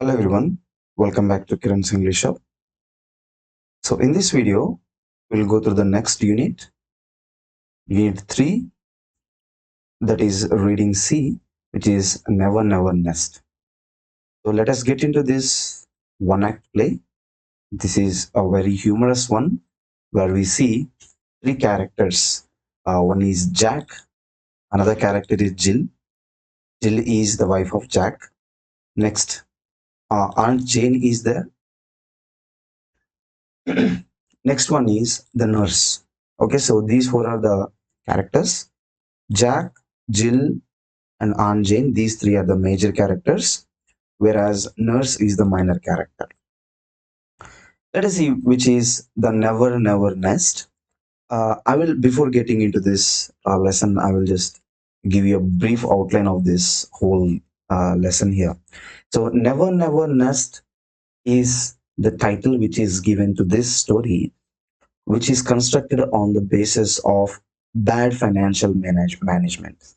Hello everyone, welcome back to Kiran's English Shop. So in this video, we'll go through the next unit 3, that is reading C, which is Never Never Nest. So let us get into this one act play. This is a very humorous one where we see three characters. One is Jack, another character is Jill. Jill is the wife of Jack. Next, Aunt Jane is there. Next one is the nurse. Okay, so these four are the characters. Jack, Jill, and Aunt Jane, these three are the major characters, whereas Nurse is the minor character. Let us see which is the Never Never Nest. I will, before getting into this lesson, I will just give you a brief outline of this whole lesson here. So, Never Never Nest is the title which is given to this story, which is constructed on the basis of bad financial management.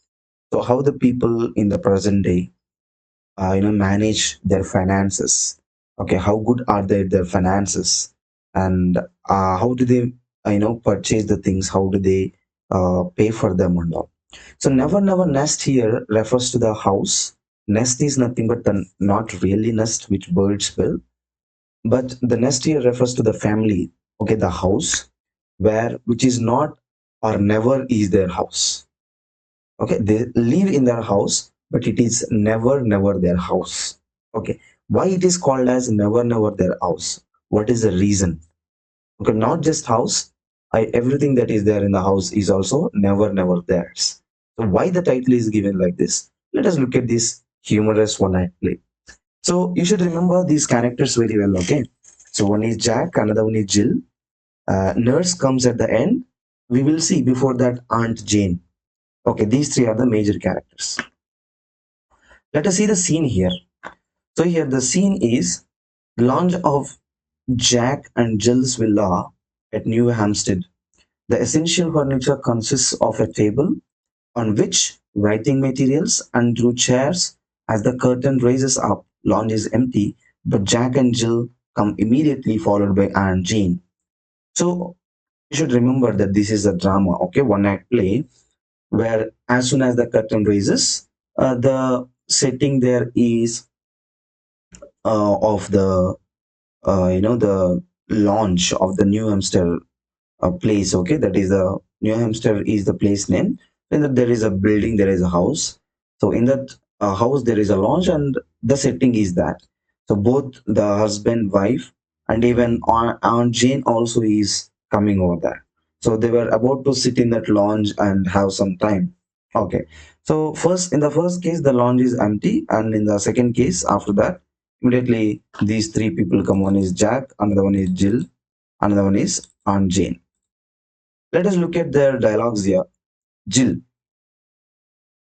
So, how the people in the present day manage their finances. Okay, how good are their finances, and how do they purchase the things, how do they pay for them and all. So never never nest here refers to the house. Nest is nothing but the not really nest which birds build, but the nest here refers to the family. Okay, the house where which is not or never is their house. Okay, they live in their house, but it is never their house. Okay, why it is called as never their house? What is the reason? Okay, not just house, everything that is there in the house is also never theirs. So why the title is given like this? Let us look at this humorous one act play. So you should remember these characters very well. Okay, so one is Jack, another one is Jill. Nurse comes at the end. We will see before that Aunt Jane. Okay, these three are the major characters. Let us see the scene here. So here the scene is launch of Jack and Jill's villa at New Hampstead. The essential furniture consists of a table on which writing materials and two chairs. As the curtain raises up, launch is empty, but Jack and Jill come immediately followed by Aunt Jean. So you should remember that this is a drama, okay, one act play where as soon as the curtain raises, the setting there is of the the launch of the New Hampshire place. Okay, that is the New Hampshire is the place name. Then there is a building, there is a house. So in that house there is a launch, and the setting is that. So both the husband, wife, and even Aunt Jane also is coming over there. So they were about to sit in that lounge and have some time. Okay. So first, in the first case, the lounge is empty, and in the second case, after that, immediately these three people come. One is Jack, another one is Jill, another one is Aunt Jane. Let us look at their dialogues here. Jill,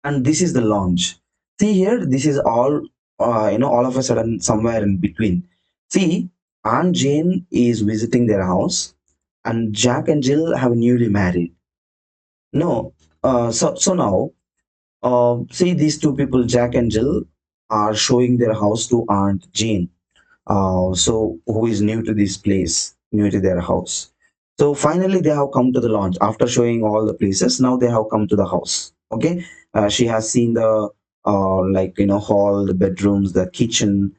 and this is the launch. See here, this is all all of a sudden somewhere in between. See, Aunt Jane is visiting their house, and Jack and Jill have newly married. No, so now, see these two people, Jack and Jill, are showing their house to Aunt Jane. So who is new to this place, new to their house. So finally, they have come to the launch after showing all the places. Now they have come to the house. Okay, she has seen the hall, the bedrooms, the kitchen,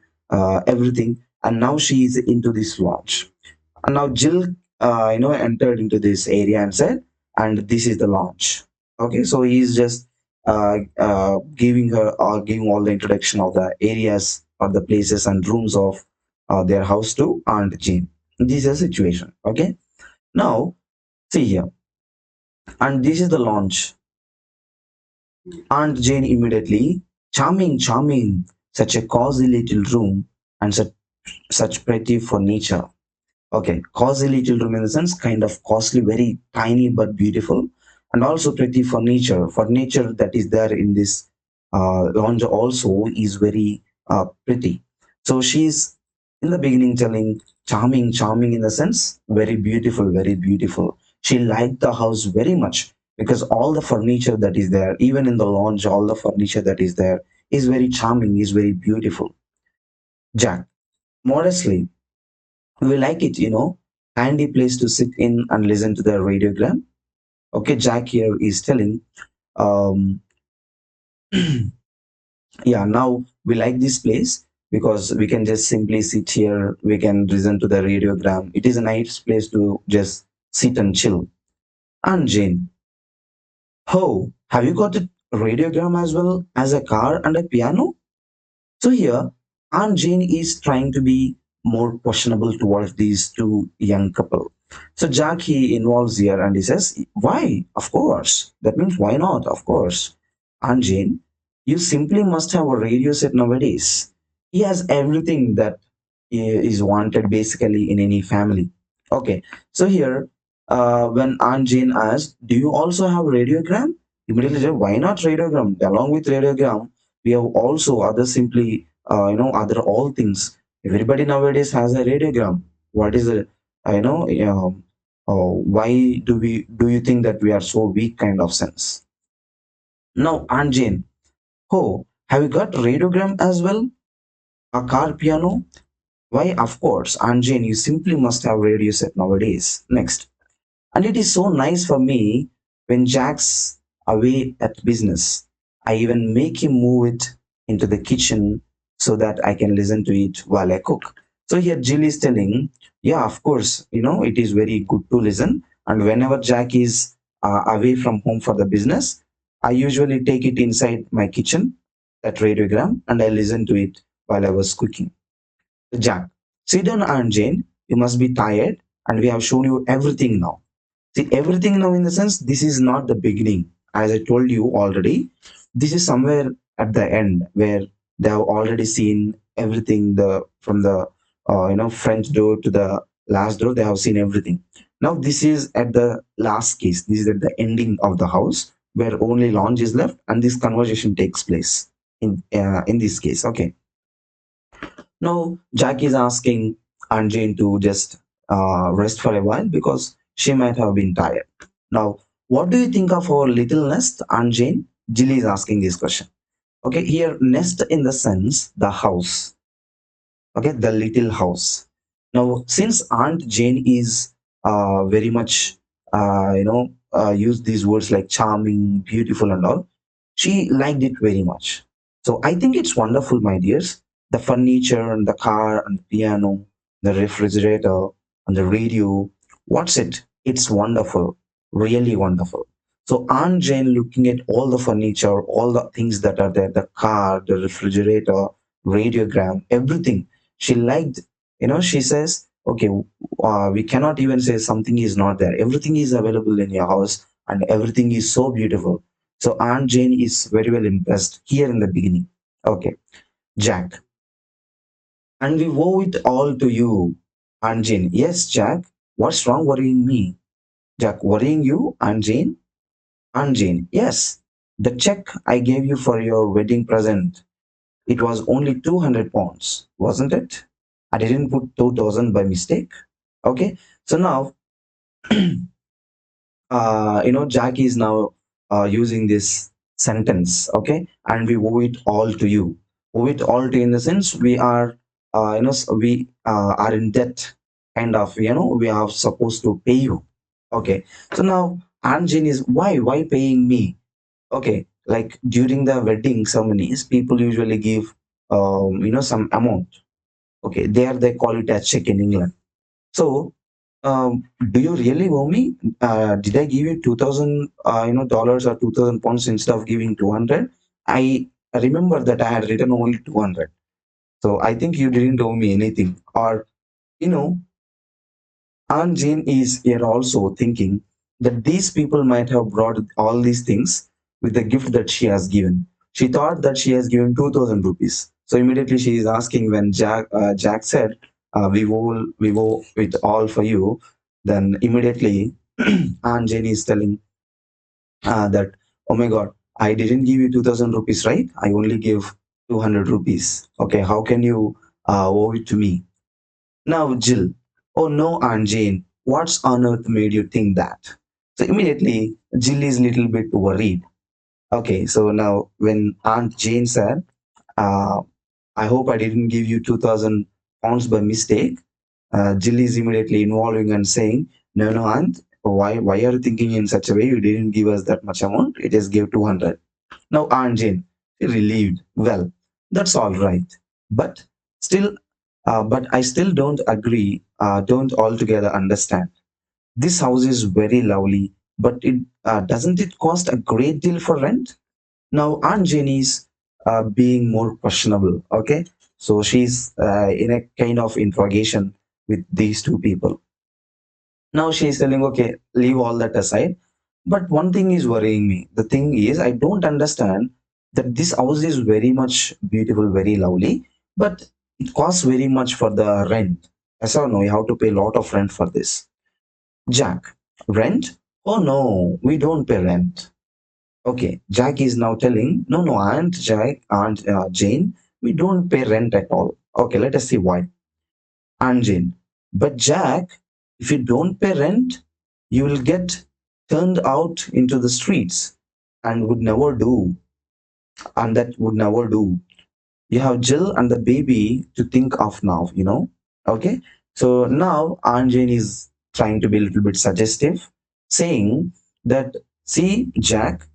everything, and now she is into this launch. And now Jill, entered into this area and said, "And this is the launch." Okay, so he's just giving her giving all the introduction of the areas or the places and rooms of their house to Aunt Jane. This is a situation. Okay, now see here, and this is the launch. Aunt Jane immediately, charming, charming, such a cozy little room and such pretty furniture. Okay, cozy little room in the sense kind of costly, very tiny but beautiful, and also pretty furniture. Furniture that is there in this lounge also is very pretty. So she's in the beginning telling charming, charming in the sense very beautiful, very beautiful. She liked the house very much because all the furniture that is there, even in the lounge, all the furniture that is there is very charming, is very beautiful. Jack, modestly, we like it, handy place to sit in and listen to the radiogram. Okay, Jack here is telling, um, yeah, now we like this place because we can just simply sit here, we can listen to the radiogram. It is a nice place to just sit and chill. And Jane, oh, have you got a radiogram as well as a car and a piano? So here, Aunt Jane is trying to be more questionable towards these two young couple. So Jack he involves here and he says, "Why? Of course. That means why not? Of course." Aunt Jane, you simply must have a radio set nowadays. He has everything that is wanted basically in any family. Okay, so here, when Aunt Jane asks, "Do you also have radiogram?" Immediately, say, why not radiogram? Along with radiogram, we have also other simply other all things. Everybody nowadays has a radiogram. What is it? I know. Why do you think that we are so weak kind of sense? Now, Aunt Jane, oh, have you got radiogram as well? A car piano? Why, of course, Aunt Jane, you simply must have radio set nowadays. Next. And it is so nice for me when Jack's away at business. I even make him move it into the kitchen so that I can listen to it while I cook. So here Jill is telling, yeah, of course, it is very good to listen. And whenever Jack is away from home for the business, I usually take it inside my kitchen, that radiogram, and I listen to it while I was cooking. Jack, sit down, Aunt Jane. You must be tired, and we have shown you everything now. See, everything now in the sense, this is not the beginning. As I told you already, this is somewhere at the end where they have already seen everything the from the front door to the last door. They have seen everything. Now this is at the last case. This is at the ending of the house where only lounge is left, and this conversation takes place in this case. Okay. Now, Jack is asking Aunt Jane to just rest for a while because she might have been tired. Now, what do you think of our little nest, Aunt Jane? Jill is asking this question. Okay, here, nest in the sense the house. Okay, the little house. Now, since Aunt Jane is very much, use these words like charming, beautiful, and all, she liked it very much. So I think it's wonderful, my dears. The furniture and the car and the piano, the refrigerator and the radio. What's it? It's wonderful, really wonderful. So Aunt Jane looking at all the furniture, all the things that are there, the car, the refrigerator, radiogram, everything. She liked, she says, okay, we cannot even say something is not there. Everything is available in your house and everything is so beautiful. So Aunt Jane is very well impressed here in the beginning. Okay, Jack. And we owe it all to you, Aunt Jane. Yes, Jack. What's wrong worrying me? Jack, worrying you, Aunt Jane? Aunt Jane, yes. The check I gave you for your wedding present, it was only 200 pounds, wasn't it? I didn't put 2000 by mistake. Okay. So now Jack is now using this sentence, okay, and we owe it all to you. Owe it all to you in the sense we are, we are in debt, kind of, we are supposed to pay you. Okay, so now Aunt Jane is why paying me? Okay, like during the wedding ceremonies, people usually give, some amount. Okay, there they call it a check in England. So, do you really owe me? Did I give you 2000, dollars or 2000 pounds instead of giving 200? I remember that I had written only 200. So I think you didn't owe me anything. Or, you know, Aunt Jane is here also thinking that these people might have brought all these things with the gift that she has given. She thought that she has given 2000 rupees. So immediately she is asking when Jack said, we will it all for you. Then immediately Aunt Jane is telling that, oh my God, I didn't give you 2000 rupees, right? I only gave 200 rupees. Okay, how can you owe it to me? Now, Jill, oh no, Aunt Jane, what's on earth made you think that? So immediately, Jill is a little bit worried. Okay, so now when Aunt Jane said, uh, I hope I didn't give you 2,000 pounds by mistake. Jill is immediately involving and saying, no, no, Aunt, why are you thinking in such a way? You didn't give us that much amount. It just gave 200. Now, Aunt Jane, relieved. Well, that's all right. But still, but I still don't agree, don't altogether understand. This house is very lovely, but it doesn't it cost a great deal for rent? Now, Aunt Jenny's being more questionable. Okay, so she's in a kind of interrogation with these two people. Now she's telling, okay, leave all that aside. But one thing is worrying me. The thing is, I don't understand that this house is very much beautiful, very lovely, but it costs very much for the rent. Yes or no? You have to pay a lot of rent for this. Jack, rent? Oh no, we don't pay rent. Okay, Jack is now telling, no, no, Aunt Jane, we don't pay rent at all. Okay, let us see why. Aunt Jane, but Jack, if you don't pay rent, you will get turned out into the streets and would never do, and that would never do. You have Jill and the baby to think of now, you know. Okay, so now Aunt Jane is trying to be a little bit suggestive, saying that, see, Jack,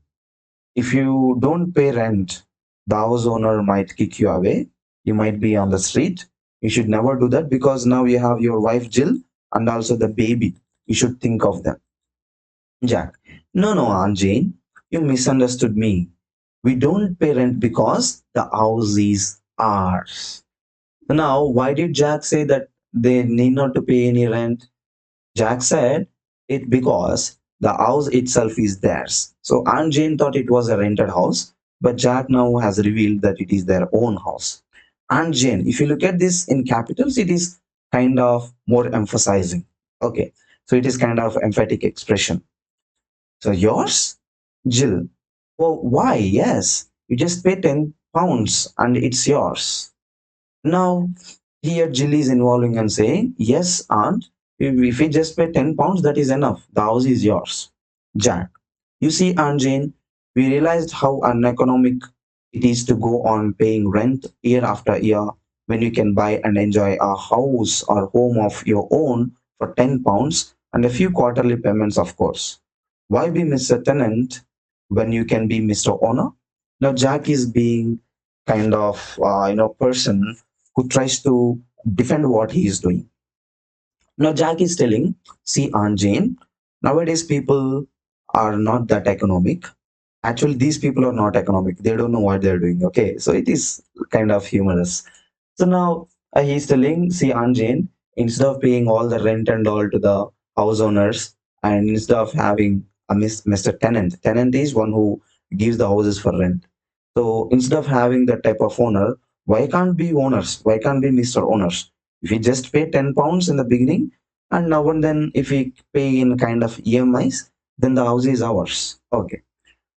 if you don't pay rent, the house owner might kick you away. You might be on the street. You should never do that because now you have your wife Jill and also the baby. You should think of them. Jack, no, no, Aunt Jane, you misunderstood me. We don't pay rent because the house is ours. Now, why did Jack say that they need not to pay any rent? Jack said it because the house itself is theirs. So Aunt Jane thought it was a rented house, but Jack now has revealed that it is their own house. Aunt Jane, if you look at this in capitals, it is kind of more emphasizing. Okay, so it is kind of emphatic expression. So yours, Jill. Oh, why? Yes, you just pay £10 and it's yours. Now, here Jill is involving and saying, yes, aunt, if we just pay £10, that is enough. The house is yours. Jack, you see, Aunt Jane, we realized how uneconomic it is to go on paying rent year after year when you can buy and enjoy a house or home of your own for £10 and a few quarterly payments, of course. Why be Mr. Tenant when you can be Mr. Owner? Now, Jack is being kind of person who tries to defend what he is doing. Now Jack is telling, see Aunt Jane, nowadays people are not that economic. Actually, these people are not economic. They don't know what they're doing. Okay, so it is kind of humorous. So now he's telling, see Aunt Jane, instead of paying all the rent and all to the house owners, and instead of having a Mr. Tenant, tenant is one who gives the houses for rent. So instead of having that type of owner, why can't be owners? Why can't be Mr. Owners? If we just pay £10 in the beginning, and now and then if we pay in kind of EMIs, then the house is ours. Okay.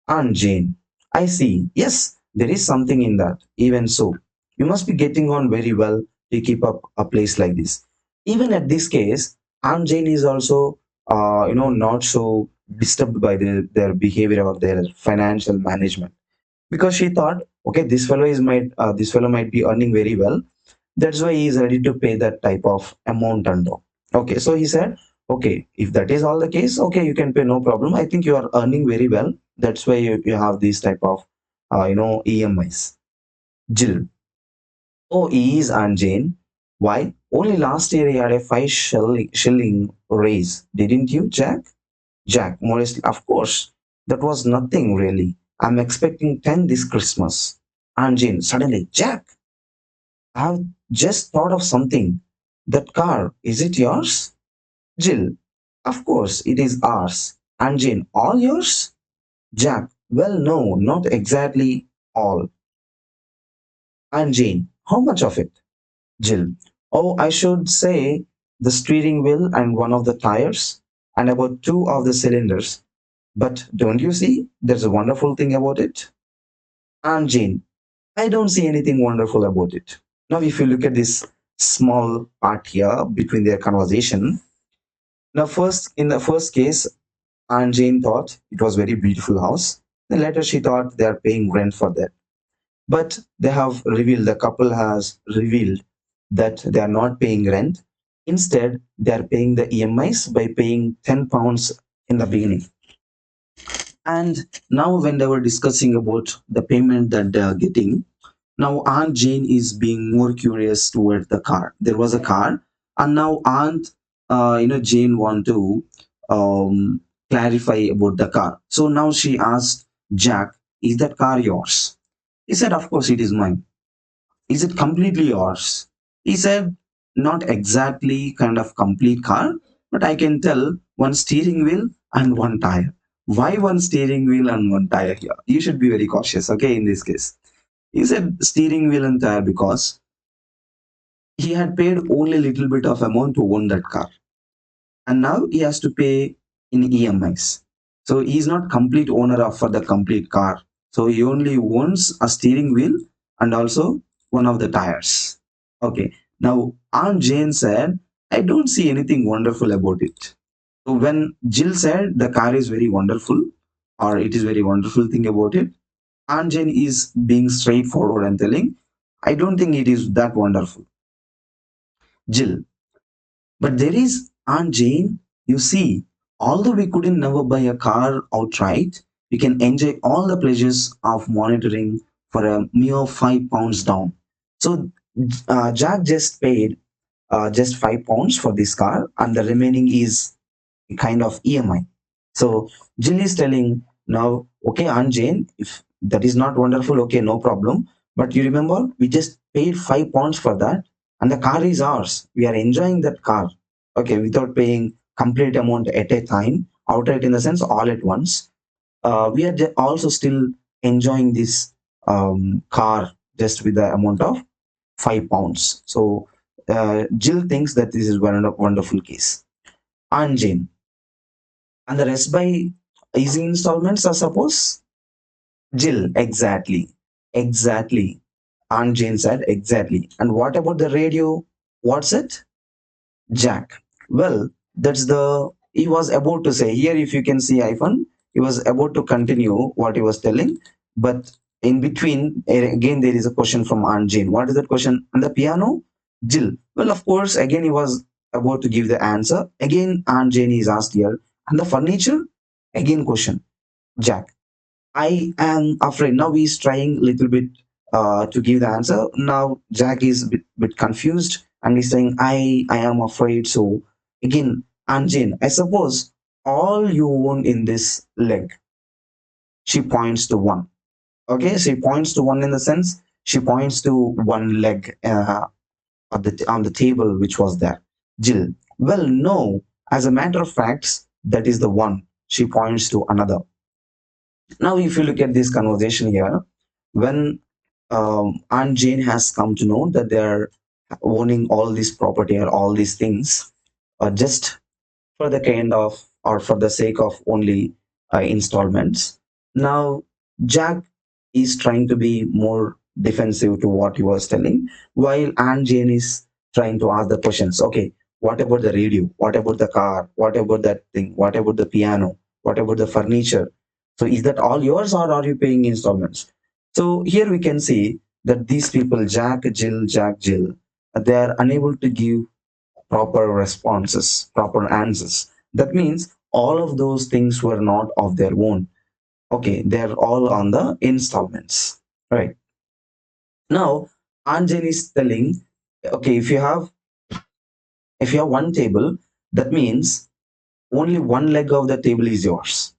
And Jane, I see. Yes, there is something in that. Even so, you must be getting on very well to keep up a place like this. Even at this case, Aunt Jane is also, not so disturbed by their behavior or their financial management because she thought, okay, this fellow might be earning very well. That's why he is ready to pay that type of amount and all. Okay, so he said, okay, if that is all the case, okay, you can pay, no problem. I think you are earning very well. That's why you have these type of, EMIs. Jill, oh, he is Aunt Jane. Why? Only last year he had a five shilling raise, didn't you, Jack? Jack, modestly, of course. That was nothing really. I'm expecting 10 this Christmas. Aunt Jane, suddenly, Jack, I've just thought of something. That car, is it yours? Jill, of course, it is ours. And Jane, all yours? Jack, well, no, not exactly all. And Jane, how much of it? Jill, oh, I should say the steering wheel and one of the tires and about two of the cylinders. But don't you see? There's a wonderful thing about it. And Jane, I don't see anything wonderful about it. Now, if you look at this small part here between their conversation, now first in the first case, Aunt Jane thought it was very beautiful house. Then later she thought they are paying rent for that. But they have revealed, the couple has revealed that they are not paying rent. Instead, they are paying the EMIs by paying £10 in the beginning. And now, when they were discussing about the payment that they are getting, now Aunt Jane is being more curious toward the car. There was a car, and now Jane want to clarify about the car. So now she asked Jack, "Is that car yours?" He said, "Of course, it is mine." "Is it completely yours?" He said, "Not exactly kind of complete car, but I can tell one steering wheel and one tire." Why one steering wheel and one tire here? You should be very cautious, okay, in this case. He said steering wheel and tire because he had paid only a little bit of amount to own that car. And now he has to pay in EMIs. So he is not complete owner of for the complete car. So he only owns a steering wheel and also one of the tires. Okay. Now Aunt Jane said, "I don't see anything wonderful about it." So when Jill said the car is very wonderful, or it is very wonderful thing about it, Aunt Jane is being straightforward and telling, "I don't think it is that wonderful." Jill, "But there is Aunt Jane. You see, although we couldn't never buy a car outright, we can enjoy all the pleasures of monitoring for a mere £5 down." So Jack just paid just £5 for this car, and the remaining is kind of EMI. So Jill is telling now, "Okay, Aunt Jane, if that is not wonderful, okay, no problem. But you remember, we just paid £5 for that, and the car is ours. We are enjoying that car, okay, without paying complete amount at a time, outright in the sense all at once. We are also still enjoying this car just with the amount of £5." So Jill thinks that this is one wonderful case. Aunt Jane, "And the rest by easy installments, I suppose?" Jill, "Exactly. Exactly." Aunt Jane said, "Exactly. And what about the radio? What's it?" Jack, "Well, that's the," he was about to say. Here, if you can see hyphen, he was about to continue what he was telling. But in between, again, there is a question from Aunt Jane. What is that question? "And the piano?" Jill, "Well, of course." Again, he was about to give the answer. Again, Aunt Jane is asked here. "And the furniture?" Again, question. Jack, "I am afraid." Now he's trying a little bit to give the answer. Now Jack is bit confused and he's saying, I am afraid so." Again, Anjin, "I suppose all you own in this leg." She points to one. Okay, she points to one in the sense she points to one leg on the table which was there. Jill, "Well, no. As a matter of fact, that is the one." She points to another. Now, if you look at this conversation here, when Aunt Jane has come to know that they are owning all this property or all these things just for the kind of or for the sake of only installments. Now, Jack is trying to be more defensive to what he was telling, while Aunt Jane is trying to ask the questions. Okay, what about the radio? What about the car? What about that thing? What about the piano? What about the furniture? So, is that all yours or are you paying installments? So, here we can see that these people, Jack, Jill, they are unable to give proper responses, proper answers. That means all of those things were not of their own. Okay, they're all on the installments. Right. Now, Anjan is telling, okay, if you have one table, that means only one leg of the table is yours.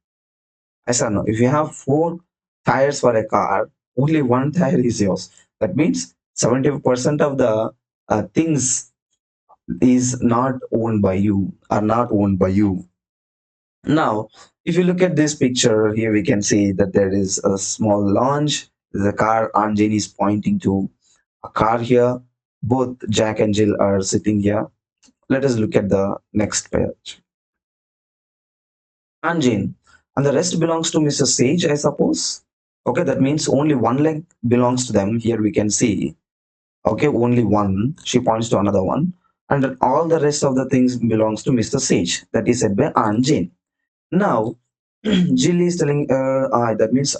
I said no. If you have four tires for a car, only one tire is yours. That means 70% of the things is not owned by you, are not owned by you. Now, if you look at this picture here, we can see that there is a small launch. The car Anjani is pointing to a car here. Both Jack and Jill are sitting here. Let us look at the next page. Anjane, "And the rest belongs to Mrs. Sage, I suppose." Okay, that means only one leg belongs to them. Here we can see. Okay, only one. She points to another one. And then all the rest of the things belongs to Mr. Sage. That is said by Anjane. Now, Jill is telling her, that means,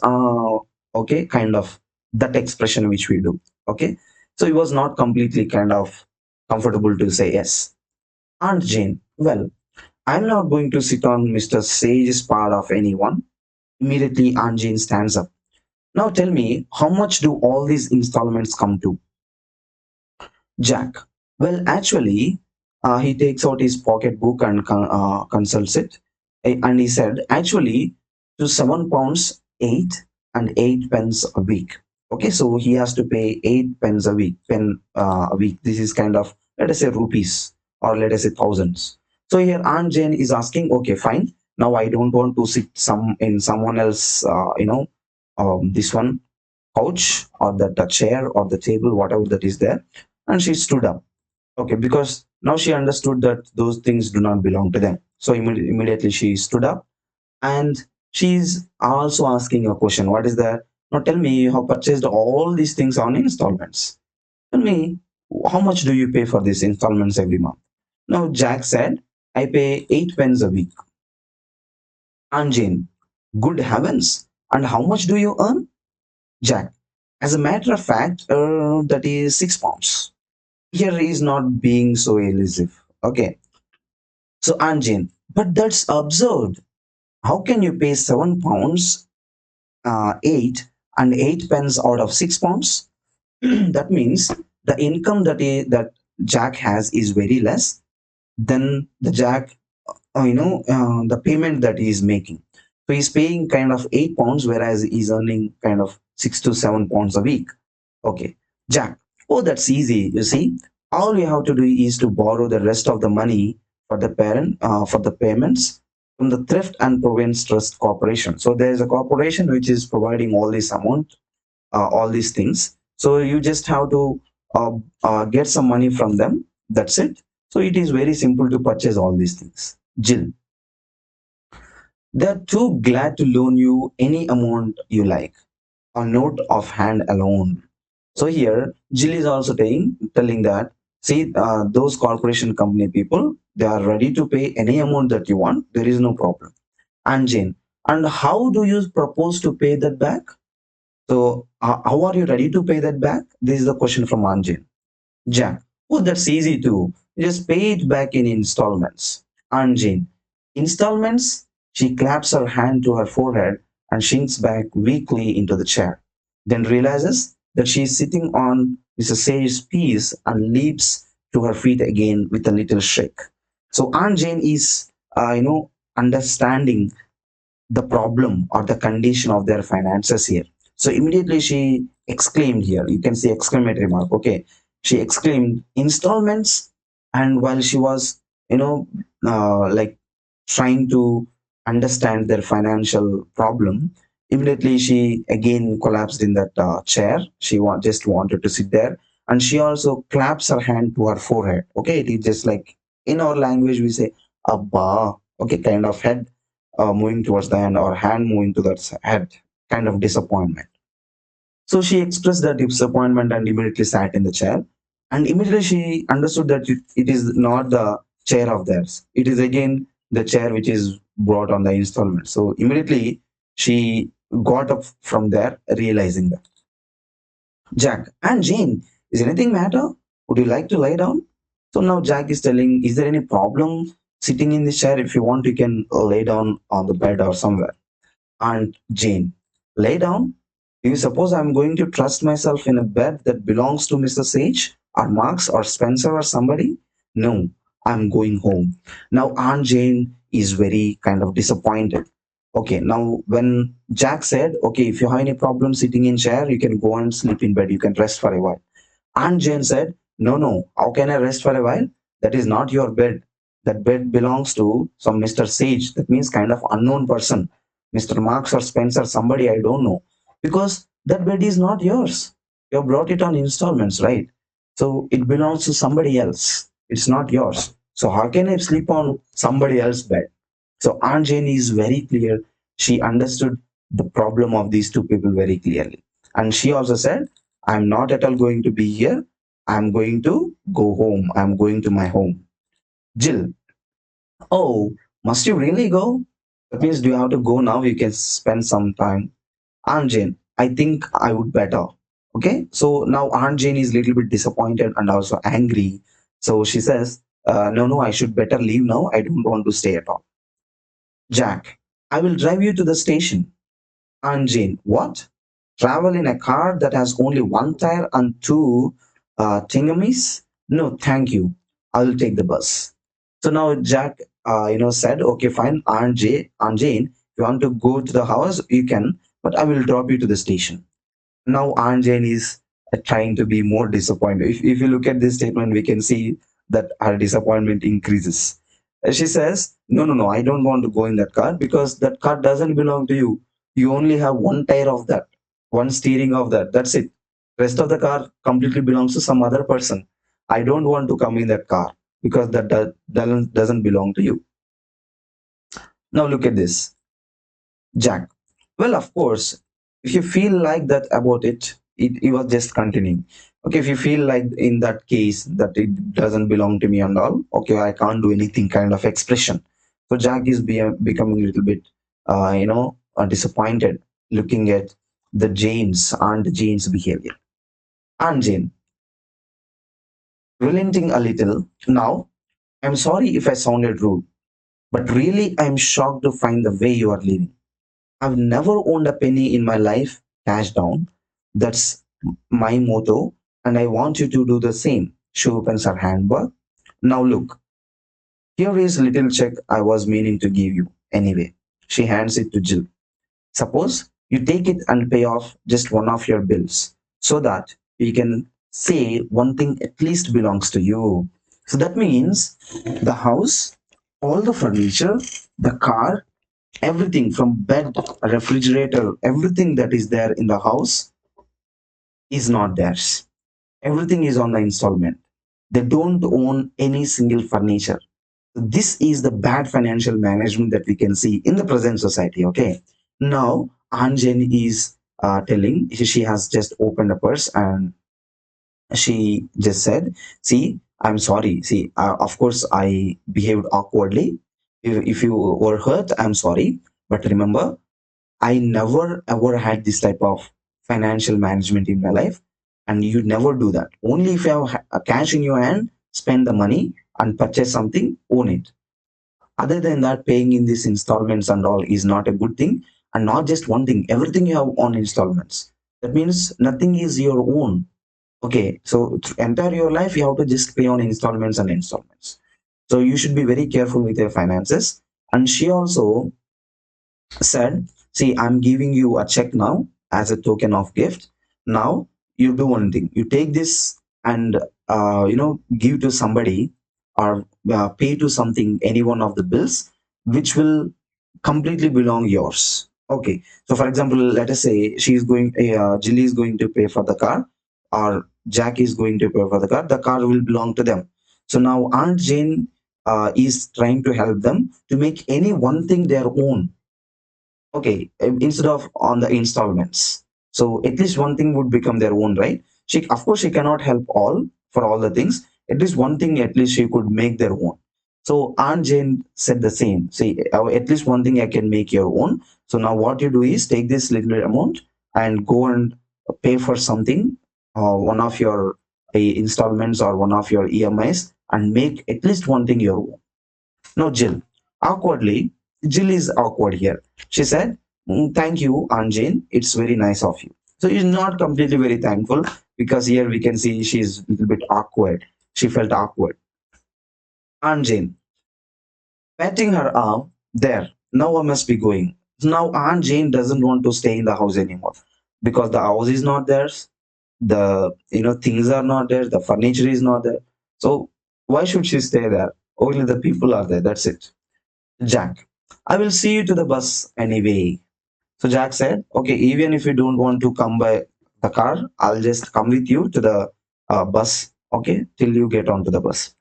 okay, kind of. that expression which we do. Okay, so he was not completely kind of comfortable to say yes. Aunt Jane, well, I'm not going to sit on Mr. Sage's part of anyone. Immediately, Aunt Jane stands up. Now tell me, how much do all these installments come to? Jack. Well, actually, he takes out his pocketbook and consults it. And he said, actually, to £7 eight and 8 pence a week. Okay, so he has to pay 8 pence a week, a week. This is kind of, let us say, rupees, or let us say thousands. So here Aunt Jane is asking, okay, fine. Now I don't want to sit some in someone else, this one couch, or that the chair or the table, whatever that is there. And she stood up. Okay, because now she understood that those things do not belong to them. So immediately she stood up, and she's also asking a question. What is that? Now tell me, you have purchased all these things on installments. Tell me, how much do you pay for these installments every month? Now Jack said, I pay 8 pence a week. And Jane, good heavens, and how much do you earn? Jack, as a matter of fact, that is £6. Here he is not being so elusive. Okay, so Anjin, but that's absurd. How can you pay £7, 8 and 8 pence out of £6? That means the income that Jack has is very less than the Jack, the payment that he is making. So he's paying kind of £8, whereas he's earning kind of £6 to £7 a week. Okay, Jack. Oh, that's easy. You see, all you have to do is to borrow the rest of the money for the payments from the Thrift and Province Trust Corporation. So there is a corporation which is providing all this amount, all these things. So you just have to get some money from them. That's it. So it is very simple to purchase all these things. Jill, they're too glad to loan you any amount you like. A note of hand alone. So here, Jill is also telling that, see, those corporation company people, they are ready to pay any amount that you want. There is no problem. And Jane, and how do you propose to pay that back? So, how are you ready to pay that back? This is the question from Anjin. Jack, oh, that's easy too. Just pay it back in installments. Anjin, installments? She claps her hand to her forehead and sinks back weakly into the chair, then realizes that she is sitting on Mrs. Sage's piece and leaps to her feet again with a little shake. So Aunt Jane is, understanding the problem or the condition of their finances here. So immediately she exclaimed here, you can see exclamatory mark, okay. She exclaimed, installments. And while she was, like trying to understand their financial problem, immediately she again collapsed in that chair. She just wanted to sit there. And she also claps her hand to her forehead. Okay, it is just like in our language we say, abba, okay, kind of head moving towards the hand, or hand moving to that head, kind of disappointment. So she expressed that disappointment and immediately sat in the chair. And immediately she understood that it is not the chair of theirs. It is again the chair which is brought on the installment. So immediately she got up from there, realizing that. Jack and Jane, is anything matter? Would you like to lie down? So now Jack is telling, is there any problem sitting in this chair? If you want, you can lay down on the bed or somewhere. Aunt Jane, lay down? Do you suppose I'm going to trust myself in a bed that belongs to Mr. Sage or Marks or Spencer or somebody? No, I'm going home. Now Aunt Jane is very kind of disappointed. Okay, now when Jack said, okay, if you have any problem sitting in chair, you can go and sleep in bed. You can rest for a while. Aunt Jane said, no, no, how can I rest for a while? That is not your bed. That bed belongs to some Mr. Sage. That means kind of unknown person. Mr. Marks or Spencer, somebody I don't know. Because that bed is not yours. You have brought it on installments, right? So it belongs to somebody else. It's not yours. So how can I sleep on somebody else's bed? So Aunt Jane is very clear. She understood the problem of these two people very clearly. And she also said, I'm not at all going to be here. I'm going to go home. I'm going to my home. Jill, oh, must you really go? That means, do you have to go now? You can spend some time. Aunt Jane, I think I would better. Okay, so now Aunt Jane is a little bit disappointed and also angry. So she says, no, no, I should better leave now. I don't want to stay at all. Jack, I will drive you to the station. Aunt Jane, what? Travel in a car that has only one tire and two thingamies? No, thank you. I will take the bus. So now Jack, said, okay, fine, Aunt Jane, if you want to go to the house, you can, but I will drop you to the station. Now Aunt Jane is trying to be more disappointed. If you look at this statement, we can see that her disappointment increases. She says, no, no, no, I don't want to go in that car because that car doesn't belong to you. You only have one tire of that, one steering of that. That's it. Rest of the car completely belongs to some other person. I don't want to come in that car because that doesn't belong to you. Now look at this. Jack. Well, of course, if you feel like that about it was just continuing. Okay, if you feel like in that case that it doesn't belong to me and all, okay, I can't do anything kind of expression. So Jack is becoming a little bit, disappointed looking at the Aunt Jane's behavior. Aunt Jane, relenting a little. Now, I'm sorry if I sounded rude, but really I'm shocked to find the way you are living. I've never owned a penny in my life, cash down. That's my motto, and I want you to do the same. She opens her handbag. Now look, here is a little check I was meaning to give you. Anyway, she hands it to Jill. Suppose you take it and pay off just one of your bills so that you can say one thing at least belongs to you. So that means the house, all the furniture, the car, everything from bed, refrigerator, everything that is there in the house is not theirs. Everything is on the installment. They don't own any single furniture. This is the bad financial management that we can see in the present society. Okay, now Anjan is telling, she has just opened a purse and she just said, see, I'm sorry, see, of course I behaved awkwardly. If you were hurt, I'm sorry, but remember, I never ever had this type of financial management in my life, and you never do that. Only if you have a cash in your hand, spend the money and purchase something, own it. Other than that, paying in these installments and all is not a good thing, and not just one thing. Everything you have on installments. That means nothing is your own. Okay, so entire your life you have to just pay on installments and installments. So you should be very careful with your finances. And she also said, see, I'm giving you a check now as a token of gift. Now you do one thing. You take this and give to somebody or pay to something, any one of the bills, which will completely belong yours. Okay. So for example, let us say Jilly is going to pay for the car, or Jack is going to pay for the car. The car will belong to them. So now Aunt Jane is trying to help them to make any one thing their own. Okay, instead of on the installments. So at least one thing would become their own, right? She, of course, she cannot help all for all the things. At least one thing, at least she could make their own. So Aunt Jane said the same. See, at least one thing I can make your own. So now what you do is take this little amount and go and pay for something, one of your installments or one of your EMIs, and make at least one thing your own. No, Jill. Awkwardly, Jill is awkward here. She said, thank you, Aunt Jane. It's very nice of you. So she's not completely very thankful because here we can see she's a little bit awkward. She felt awkward. Aunt Jane, patting her arm, there, now I must be going. Now Aunt Jane doesn't want to stay in the house anymore because the house is not theirs. The things are not there. The furniture is not there. So why should she stay there? Only the people are there. That's it. Jack, I will see you to the bus anyway. So Jack said, okay, even if you don't want to come by the car, I'll just come with you to the bus, okay, till you get onto the bus.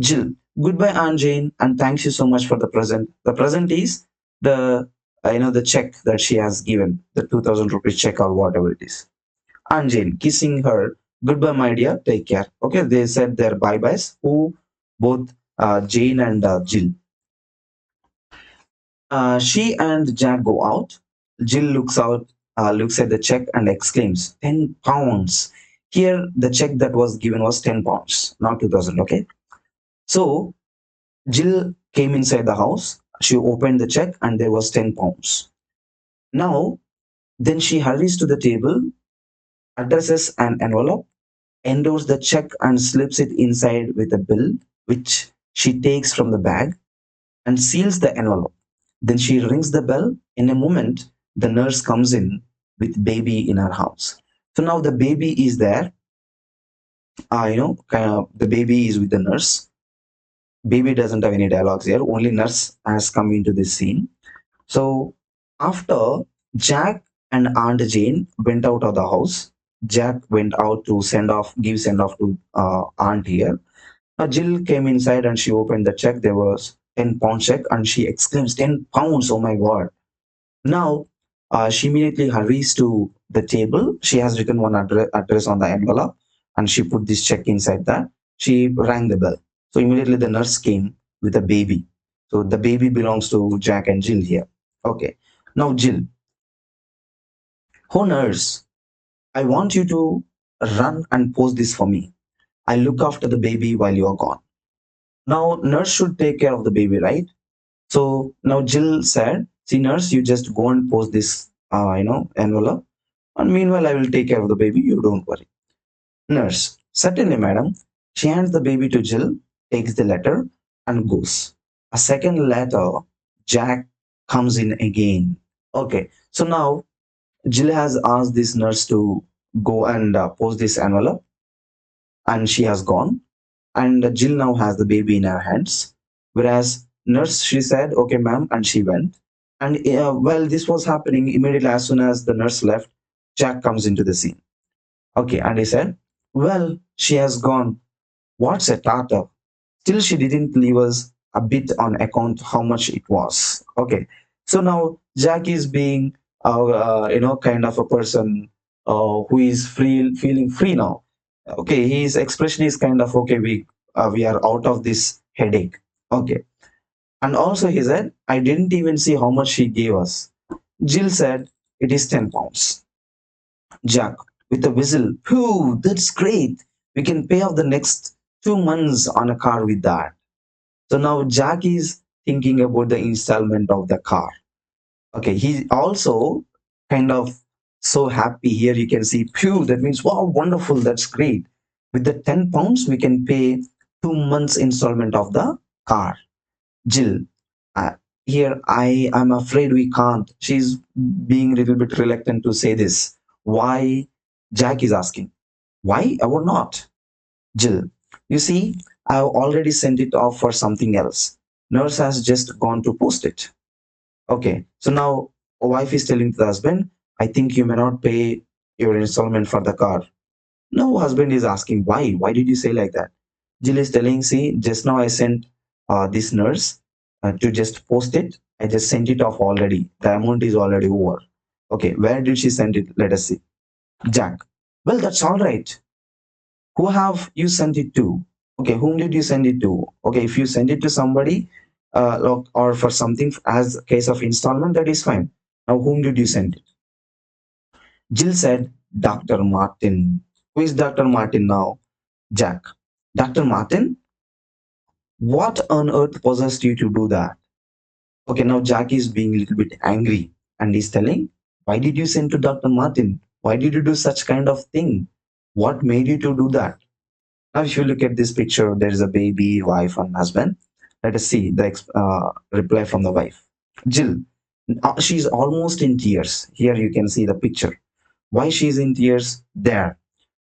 Jill, goodbye, Aunt Jane, and thanks you so much for the present. The present is the, the check that she has given, the 2000 rupees check or whatever it is. Aunt Jane, kissing her, goodbye, my dear, take care. Okay, they said their bye-byes, who both Jane and Jill. She and Jack go out. Jill looks out. looks at the check and exclaims, 10 pounds. Here, the check that was given was 10 pounds, not 2000. Okay. So, Jill came inside the house. She opened the check and there was 10 pounds. Now, then she hurries to the table, addresses an envelope, endorses the check and slips it inside with a bill, which she takes from the bag and seals the envelope. Then she rings the bell. In a moment, the nurse comes in with baby in her house. So now the baby is there. Kind of the baby is with the nurse. Baby doesn't have any dialogues here. Only nurse has come into this scene. So after Jack and Aunt Jane went out of the house, Jack went out to give send off to Aunt here. Jill came inside and she opened the check. There was 10 pound check and she exclaims, 10 pounds, oh my god. Now, she immediately hurries to the table. She has written one address on the envelope and she put this check inside that. She rang the bell. So immediately the nurse came with a baby. So the baby belongs to Jack and Jill here. Okay. Now, Jill, oh nurse, I want you to run and post this for me. I look after the baby while you are gone. Now, nurse should take care of the baby, right? So now Jill said, see, nurse, you just go and post this, envelope. And meanwhile, I will take care of the baby. You don't worry. Nurse, certainly, madam. She hands the baby to Jill, takes the letter, and goes. A second later, Jack comes in again. Okay, so now Jill has asked this nurse to go and post this envelope, and she has gone. And Jill now has the baby in her hands. Whereas nurse, she said, "Okay, ma'am," and she went. And while this was happening, immediately as soon as the nurse left, Jack comes into the scene. Okay, and he said, "Well, she has gone. What's a tartar?" Still, she didn't leave us a bit on account how much it was. Okay, so now Jack is being, kind of a person who is free, feeling free now. Okay, his expression is kind of okay. We are out of this headache. Okay, and also he said, "I didn't even see how much she gave us." Jill said, "It is 10 pounds." Jack, with a whistle, "Phew, that's great. We can pay off the next 2 months on a car with that." So now Jack is thinking about the installment of the car. Okay, he also kind of so happy here. You can see, phew, that means, wow, wonderful, that's great. With the 10 pounds, we can pay 2 months installment of the car. Jill, uh, here I am afraid we can't. She's being a little bit reluctant to say this. Why? Jack is asking, why or not? Jill, you see, I've already sent it off for something else. Nurse has just gone to post it. Okay, so now a wife is telling the husband, I think you may not pay your installment for the car. No, husband is asking, why? Why did you say like that? Jill is telling, see, just now I sent this nurse to just post it. I just sent it off already. The amount is already over. Okay, where did she send it? Let us see. Jack. Well, that's all right. Who have you sent it to? Okay, whom did you send it to? Okay, if you send it to somebody or for something as case of installment, that is fine. Now, whom did you send it? Jill said, Dr. Martin. Who is Dr. Martin now? Jack. Dr. Martin? What on earth possessed you to do that? Okay, now Jack is being a little bit angry and he's telling, why did you send to Dr. Martin? Why did you do such kind of thing? What made you to do that? Now, if you look at this picture, there is a baby, wife, and husband. Let us see the reply from the wife. Jill, she's almost in tears. Here you can see the picture. Why she's in tears? There.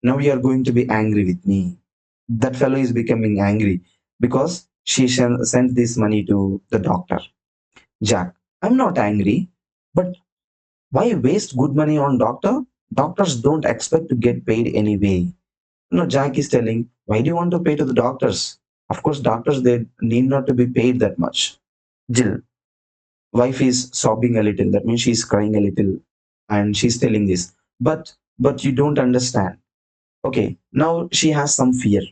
Now you are going to be angry with me. That fellow is becoming angry because she sent this money to the doctor. Jack, I'm not angry, but why waste good money on doctor? Doctors don't expect to get paid anyway. No, Jack is telling, why do you want to pay to the doctors? Of course, doctors, they need not to be paid that much. Jill, wife is sobbing a little. That means she's crying a little. And she's telling this. But you don't understand. Okay, now she has some fear.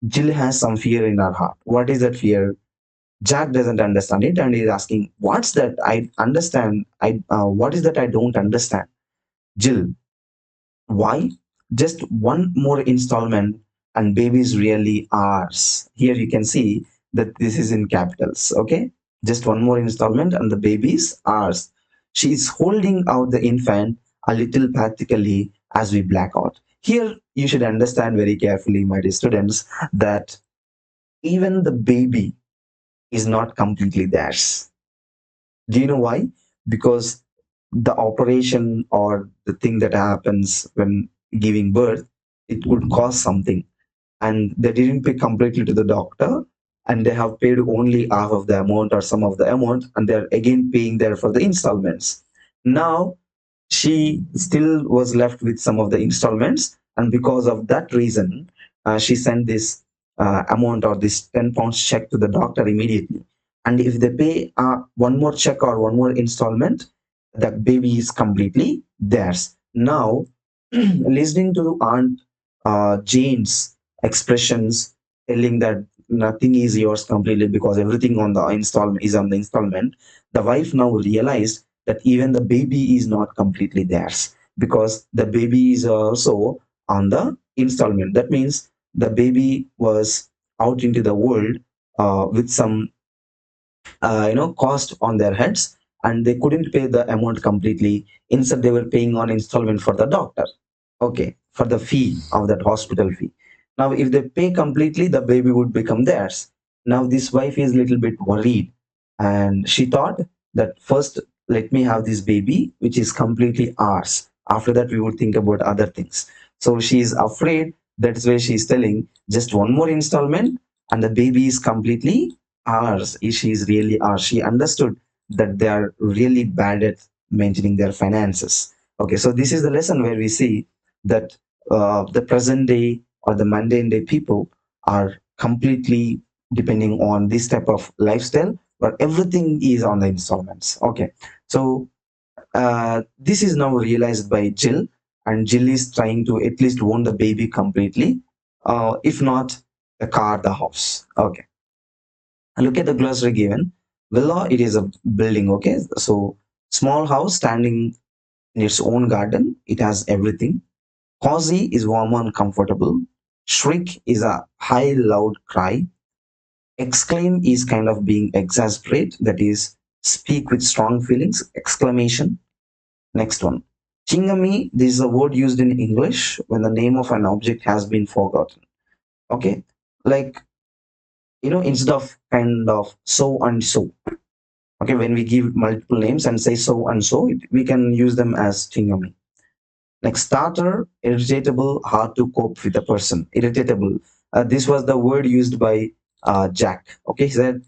Jill has some fear in her heart. What is that fear? Jack doesn't understand it and he's asking, what's that? I understand. What is that I don't understand? Jill, why? Just one more installment and baby's really ours. Here you can see that this is in capitals. Okay, just one more installment and the baby's ours. She is holding out the infant a little pathetically as we black out. Here you should understand very carefully, my dear students, that even the baby is not completely theirs. Do you know why? Because the operation or the thing that happens when giving birth, it would cost something, and they didn't pay completely to the doctor, and they have paid only half of the amount or some of the amount, and they're again paying there for the installments. Now she still was left with some of the installments, and because of that reason, she sent this amount or this 10 pounds check to the doctor immediately. And if they pay one more check or one more installment, the baby is completely theirs. Now listening to Aunt Jane's expressions telling that nothing is yours completely because everything on the installment is on the installment, the wife now realized that even the baby is not completely theirs because the baby is also on the installment. That means the baby was out into the world with some cost on their heads, and they couldn't pay the amount completely. Instead they were paying on installment for the doctor, okay, for the fee of that hospital fee. Now if they pay completely, the baby would become theirs. Now this wife is a little bit worried, and she thought that first let me have this baby which is completely ours, after that we would think about other things. So she is afraid. That's why she is telling just one more installment and the baby is completely ours. She is really ours. She understood that they are really bad at maintaining their finances. Okay, so this is the lesson where we see that the present day or the mundane day people are completely depending on this type of lifestyle where everything is on the installments. Okay, so this is now realized by Jill, and Jill is trying to at least own the baby completely, if not the car, the house. Okay, look at the glossary given. Villa, it is a building. Okay, so small house standing in its own garden. It has everything. Cozy is warm and comfortable. Shriek is a high, loud cry. Exclaim is kind of being exasperate, that is, speak with strong feelings. Exclamation. Next one. Chingami, this is a word used in English when the name of an object has been forgotten. Okay, like, instead of kind of so and so. Okay, when we give multiple names and say so and so, we can use them as chingami. Next, starter, irritable, hard to cope with a person. Irritable. This was the word used by Jack. Okay, he said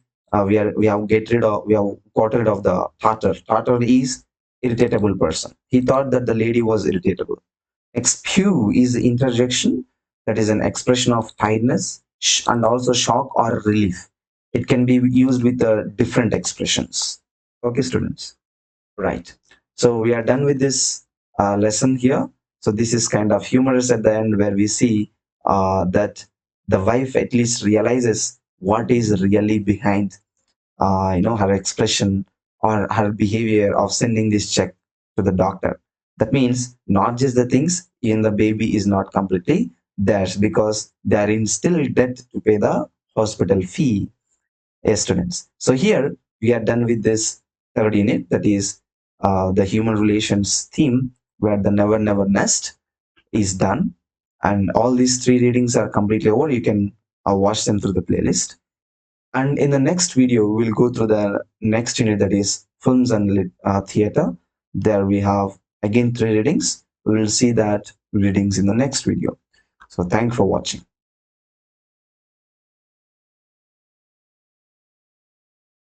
we have got rid of the tartar. Tartar is irritable person. He thought that the lady was irritable. Expew is the interjection, that is an expression of tiredness and also shock or relief. It can be used with different expressions. Okay, students. Right. So we are done with this lesson here. So this is kind of humorous at the end where we see that the wife at least realizes what is really behind, her expression or her behavior of sending this check to the doctor. That means not just the things, even the baby is not completely theirs because they are in still debt to pay the hospital fee. Yes, students. So here we are done with this third unit, that is the human relations theme, where the never never nest is done, and all these three readings are completely over. You can watch them through the playlist. And in the next video, we'll go through the next unit, that is films and theater. There we have again three readings. We will see that readings in the next video. So thanks for watching.